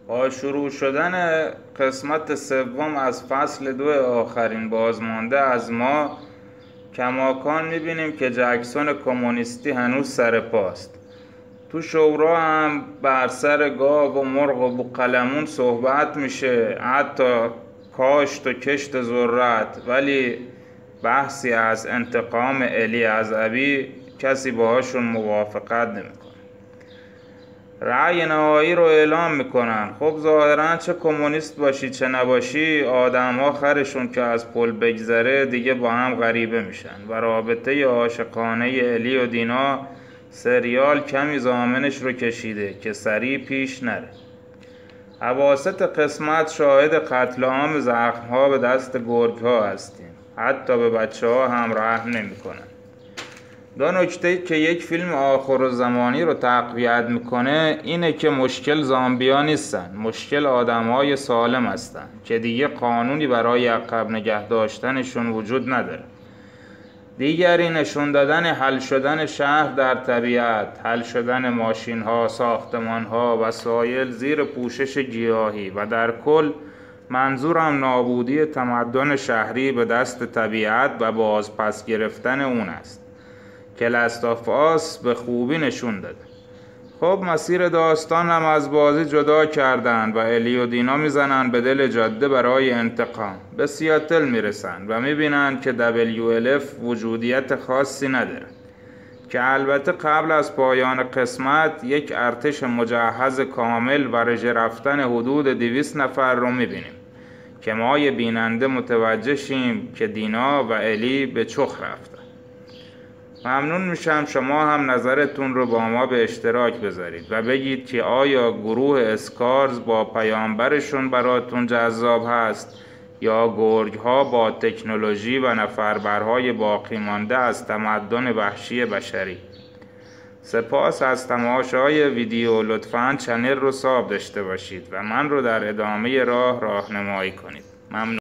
با شروع شدن قسمت سوم از فصل 2 آخرین بازمانده از ما، کماکان میبینیم که جکسون کمونیستی هنوز سر پاست. تو شورا هم بر سر گاو و مرغ و بوقلمون صحبت میشه، حتی کاشت و کشت ذرت، ولی بحثی از انتقام الی از ابی کسی باهاشون موافقت نمیکنه. رأی نهایی رو اعلام میکنن. خب ظاهرا چه کمونیست باشی چه نباشی، آدم ها خرشون که از پل بگذره دیگه با هم غریبه میشن و رابطه عاشقانه الی و دینا سریال کمی ضامنش رو کشیده که سریع پیش نره. اواسط قسمت شاهد قتل عام زخم ها به دست گرگ ها هستیم. حتی به بچه ها هم رحم نمی کنن. دو نکته که یک فیلم آخرالزمانی رو تقویت میکنه اینه که مشکل زامبیا نیستن، مشکل آدمهای سالم هستن که دیگه قانونی برای عقب نگه داشتنشون وجود نداره. دیگری نشون دادن حل شدن شهر در طبیعت، حل شدن ماشین ها، ساختمان ها، وسایل زیر پوشش گیاهی و در کل منظورم نابودی تمدن شهری به دست طبیعت و باز پس گرفتن اون است که لاست آف آس به خوبی نشون داده. خب مسیر داستان هم از بازی جدا کردن و الی و دینا میزنن به دل جاده برای انتقام. به سیاتل میرسن و میبینن که WLF وجودیت خاصی نداره، که البته قبل از پایان قسمت یک ارتش مجهز کامل و رژه رفتن حدود 200 نفر رو میبینیم که ما بیننده متوجه شیم که دینا و الی به چخ رفتن. ممنون میشم شما هم نظرتون رو با ما به اشتراک بذارید و بگید که آیا گروه اسکارز با پیامبرشون براتون جذاب هست یا گرگ ها با تکنولوژی و نفربرهای باقی مانده از تمدن وحشی بشری. سپاس از تماشای ویدیو. لطفاً چنل رو ساب داشته باشید و من رو در ادامه راه راهنمایی کنید. ممنون.